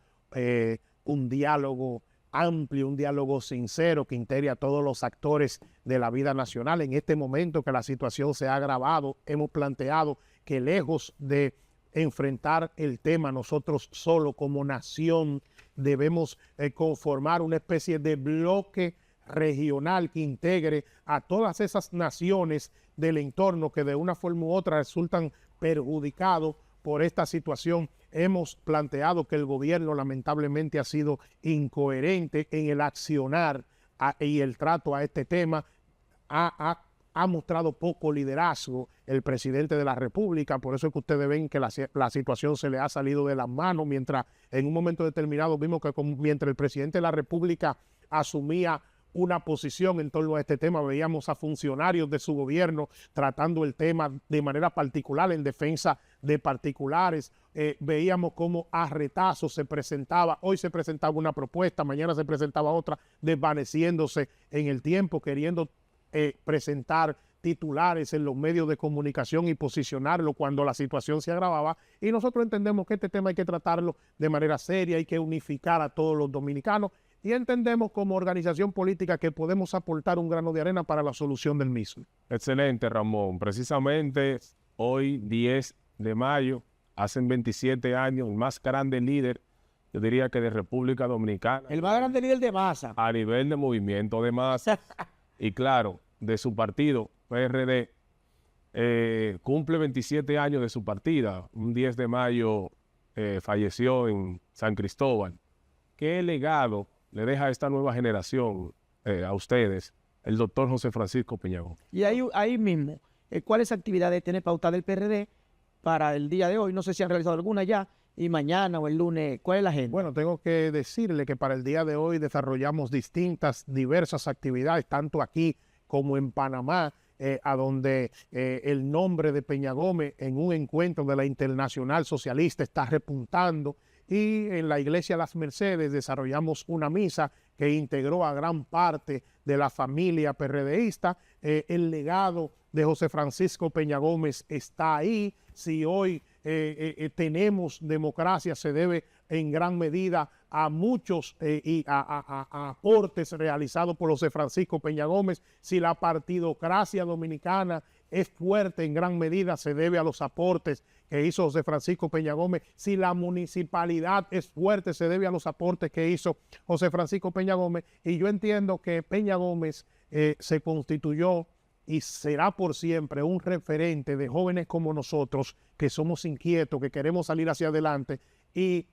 un diálogo amplio, un diálogo sincero que integre a todos los actores de la vida nacional. En este momento que la situación se ha agravado, hemos planteado que lejos de enfrentar el tema nosotros solo como nación. Debemos conformar una especie de bloque regional que integre a todas esas naciones del entorno que de una forma u otra resultan perjudicados por esta situación. Hemos planteado que el gobierno lamentablemente ha sido incoherente en el accionar y el trato a este tema. Ha mostrado poco liderazgo el presidente de la República, por eso es que ustedes ven que la situación se le ha salido de las manos, mientras en un momento determinado vimos que mientras el presidente de la República asumía una posición en torno a este tema, veíamos a funcionarios de su gobierno tratando el tema de manera particular en defensa de particulares, veíamos cómo a retazos se presentaba, hoy se presentaba una propuesta, mañana se presentaba otra, desvaneciéndose en el tiempo, queriendo presentar titulares en los medios de comunicación y posicionarlo cuando la situación se agravaba, y nosotros entendemos que este tema hay que tratarlo de manera seria, hay que unificar a todos los dominicanos, y entendemos como organización política que podemos aportar un grano de arena para la solución del mismo. Excelente, Ramón. Precisamente hoy, 10 de mayo, hacen 27 años, el más grande líder, yo diría que de República Dominicana. El más grande líder de masa. A nivel de movimiento de masa. Y claro, de su partido, PRD, cumple 27 años de su partida. Un 10 de mayo falleció en San Cristóbal. ¿Qué legado le deja a esta nueva generación a ustedes el doctor José Francisco Peña Gómez? Y ahí mismo, ¿cuáles actividades tiene pautada el PRD para el día de hoy? No sé si han realizado alguna ya, y mañana o el lunes, ¿cuál es la agenda? Bueno, tengo que decirle que para el día de hoy desarrollamos diversas actividades, tanto aquí como en Panamá, a donde el nombre de Peña Gómez en un encuentro de la Internacional Socialista está repuntando, y en la Iglesia Las Mercedes desarrollamos una misa que integró a gran parte de la familia PRDista. El legado de José Francisco Peña Gómez está ahí. Si hoy tenemos democracia, se debe en gran medida a muchos y a aportes realizados por José Francisco Peña Gómez. Si la partidocracia dominicana es fuerte en gran medida, se debe a los aportes que hizo José Francisco Peña Gómez. Si la municipalidad es fuerte, se debe a los aportes que hizo José Francisco Peña Gómez. Y yo entiendo que Peña Gómez se constituyó y será por siempre un referente de jóvenes como nosotros, que somos inquietos, que queremos salir hacia adelante, y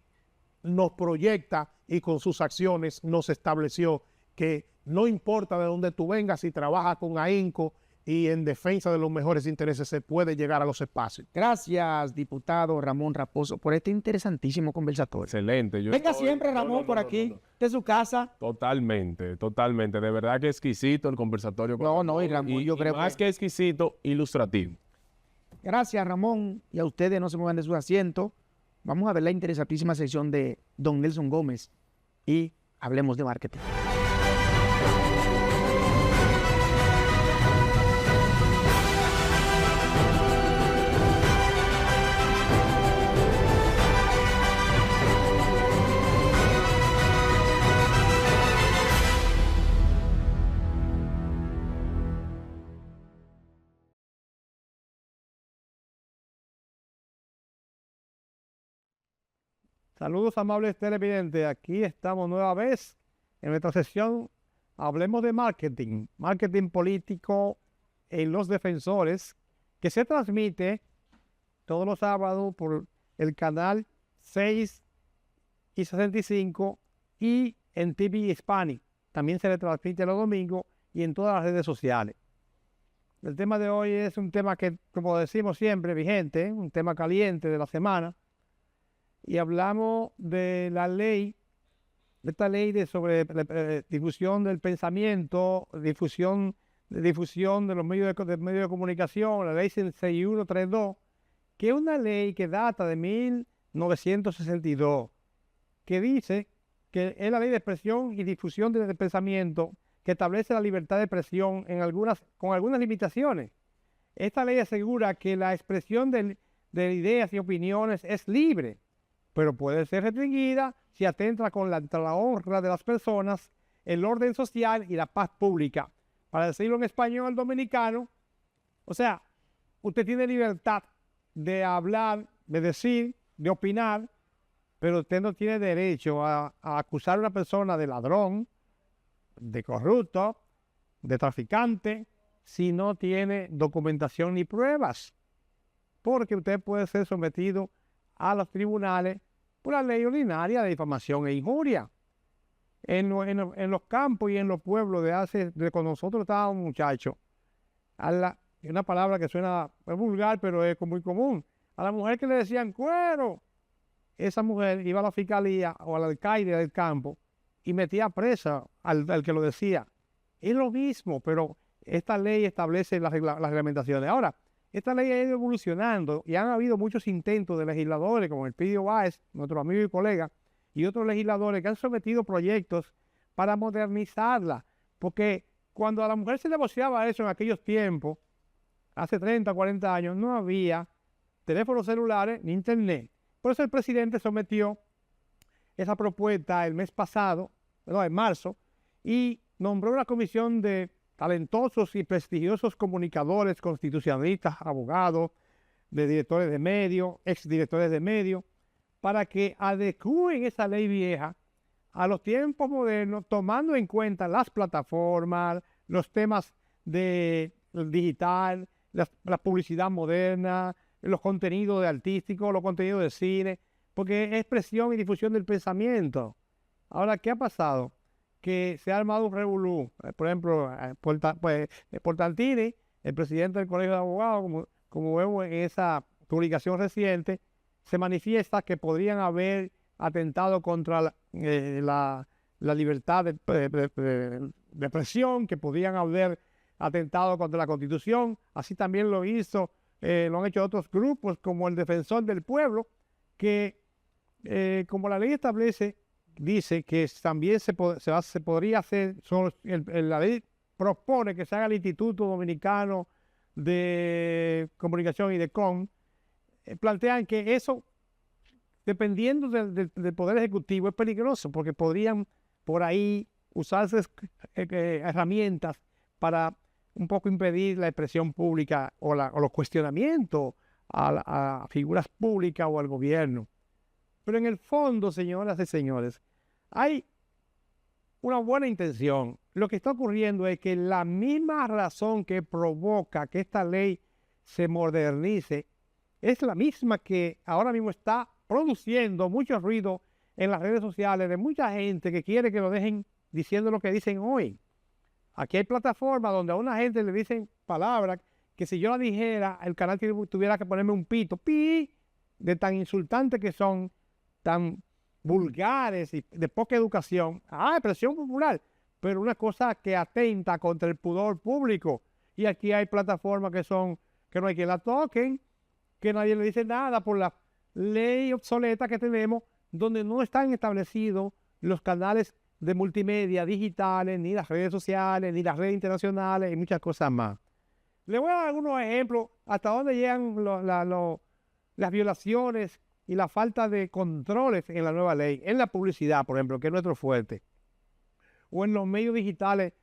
nos proyecta y con sus acciones nos estableció que no importa de dónde tú vengas, si trabajas con ahínco y en defensa de los mejores intereses, se puede llegar a los espacios. Gracias, diputado Ramón Raposo, por este interesantísimo conversatorio. Excelente. Venga siempre, Ramón, por aquí, de su casa. Totalmente, totalmente. De verdad que exquisito el conversatorio. Y Ramón, yo creo más que exquisito, ilustrativo. Gracias, Ramón, y a ustedes no se muevan de su asiento. Vamos a ver la interesantísima sección de don Nelson Gómez y hablemos de marketing. Saludos, amables televidentes. Aquí estamos nueva vez en nuestra sesión Hablemos de Marketing, marketing político en Los Defensores, que se transmite todos los sábados por el canal 6 y 65 y en TV Hispanic. También se le transmite los domingos y en todas las redes sociales. El tema de hoy es un tema que, como decimos siempre, vigente, un tema caliente de la semana. Y hablamos de la ley, de esta ley sobre difusión del pensamiento, difusión de los medios de comunicación, la ley 6132, que es una ley que data de 1962, que dice que es la ley de expresión y difusión del pensamiento que establece la libertad de expresión con algunas limitaciones. Esta ley asegura que la expresión de ideas y opiniones es libre, pero puede ser restringida si atenta contra la honra de las personas, el orden social y la paz pública. Para decirlo en español dominicano, o sea, usted tiene libertad de hablar de decir, de opinar, pero usted no tiene derecho a acusar a una persona de ladrón, de corrupto, de traficante, si no tiene documentación ni pruebas. Porque usted puede ser sometido a los tribunales por la ley ordinaria de difamación e injuria. En los campos y en los pueblos de cuando nosotros estábamos muchachos, una palabra que suena vulgar, pero es muy común. A la mujer que le decían cuero, esa mujer iba a la fiscalía o al alcaide del campo y metía presa al que lo decía. Es lo mismo, pero esta ley establece las reglamentaciones. Ahora, esta ley ha ido evolucionando y han habido muchos intentos de legisladores, como Elpidio Báez, nuestro amigo y colega, y otros legisladores que han sometido proyectos para modernizarla. Porque cuando a la mujer se le negociaba eso en aquellos tiempos, hace 30, 40 años, no había teléfonos celulares ni internet. Por eso el presidente sometió esa propuesta el mes pasado, en marzo, y nombró una comisión de talentosos y prestigiosos comunicadores, constitucionalistas, abogados, de directores de medios, exdirectores de medios, para que adecúen esa ley vieja a los tiempos modernos, tomando en cuenta las plataformas, los temas de digital, la publicidad moderna, los contenidos de artísticos, los contenidos de cine, porque es expresión y difusión del pensamiento. Ahora, ¿qué ha pasado? Que se ha armado un revolú. Por ejemplo, Portantini, el presidente del Colegio de Abogados, como vemos en esa publicación reciente, se manifiesta que podrían haber atentado contra la libertad de expresión, que podrían haber atentado contra la Constitución. Así también lo han hecho otros grupos, como el Defensor del Pueblo, que como la ley establece, dice que también se podría hacer, la ley propone que se haga el Instituto Dominicano de Comunicación y de plantean que eso, dependiendo del Poder Ejecutivo, es peligroso, porque podrían por ahí usarse herramientas para un poco impedir la expresión pública o los cuestionamientos a figuras públicas o al gobierno. Pero en el fondo, señoras y señores, hay una buena intención. Lo que está ocurriendo es que la misma razón que provoca que esta ley se modernice es la misma que ahora mismo está produciendo mucho ruido en las redes sociales de mucha gente que quiere que lo dejen diciendo lo que dicen hoy. Aquí hay plataformas donde a una gente le dicen palabras que si yo la dijera, el canal tuviera que ponerme un pito, pi, de tan insultantes que son, tan vulgares y de poca educación. Expresión popular, pero una cosa que atenta contra el pudor público. Y aquí hay plataformas que no hay quien la toquen, que nadie le dice nada por la ley obsoleta que tenemos, donde no están establecidos los canales de multimedia digitales, ni las redes sociales, ni las redes internacionales, y muchas cosas más. Le voy a dar algunos ejemplos hasta dónde llegan las violaciones y la falta de controles en la nueva ley, en la publicidad, por ejemplo, que es nuestro fuerte, o en los medios digitales.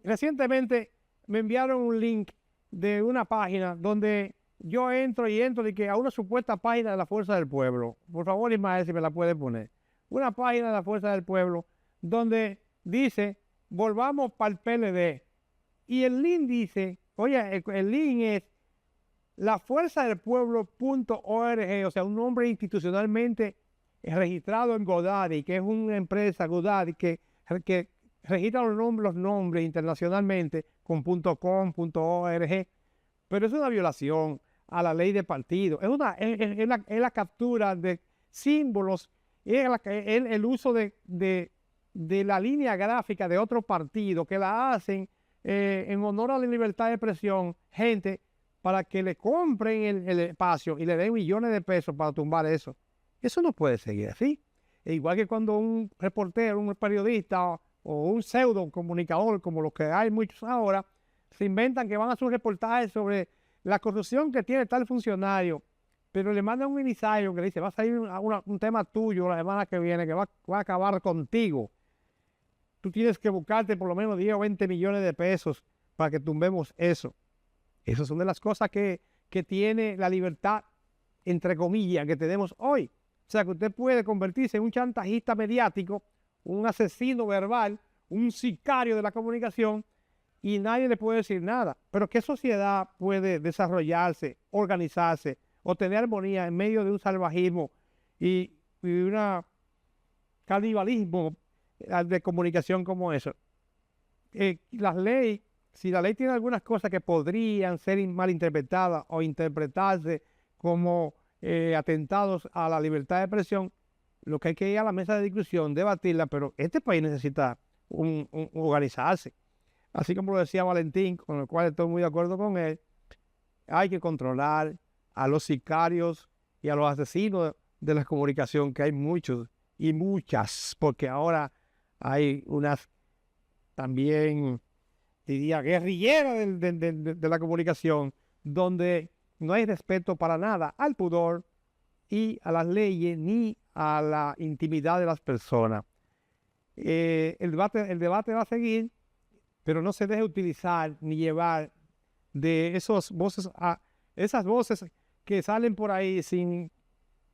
Recientemente me enviaron un link de una página donde yo entro de que a una supuesta página de la Fuerza del Pueblo. Por favor, Ismael, si me la puede poner. Una página de la Fuerza del Pueblo donde dice, volvamos para el PLD. Y el link dice, oye, el link es lafuerzadelpueblo.org, o sea, un nombre institucionalmente registrado en GoDaddy, que es una empresa GoDaddy que registra los nombres internacionalmente con .com, .org, pero es una violación a la ley de partido. Es la captura de símbolos, es el uso de la línea gráfica de otro partido que la hacen en honor a la libertad de expresión, gente, para que le compren el espacio y le den millones de pesos para tumbar eso. Eso no puede seguir así. Igual que cuando un reportero, un periodista o un pseudo comunicador, como los que hay muchos ahora, se inventan que van a hacer un reportaje sobre la corrupción que tiene tal funcionario, pero le mandan un emisario que le dice, va a salir un tema tuyo la semana que viene que va a acabar contigo. Tú tienes que buscarte por lo menos 10 o 20 millones de pesos para que tumbemos eso. Esas son de las cosas que tiene la libertad entre comillas, que tenemos hoy. O sea, que usted puede convertirse en un chantajista mediático, un asesino verbal, un sicario de la comunicación, y nadie le puede decir nada. Pero ¿qué sociedad puede desarrollarse, organizarse o tener armonía en medio de un salvajismo y un canibalismo de comunicación como eso? Las leyes, si la ley tiene algunas cosas que podrían ser malinterpretadas o interpretarse como atentados a la libertad de expresión, lo que hay que ir a la mesa de discusión, debatirla, pero este país necesita organizarse. Así como lo decía Valentín, con el cual estoy muy de acuerdo con él, hay que controlar a los sicarios y a los asesinos de la comunicación, que hay muchos y muchas, porque ahora hay unas también, diría, guerrilleras de la comunicación, donde no hay respeto para nada al pudor y a las leyes ni a la intimidad de las personas. El debate va a seguir, pero no se deje utilizar ni llevar de esas voces que salen por ahí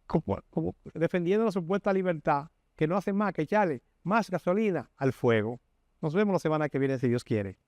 como defendiendo la supuesta libertad, que no hacen más que echarle más gasolina al fuego. Nos vemos la semana que viene, si Dios quiere.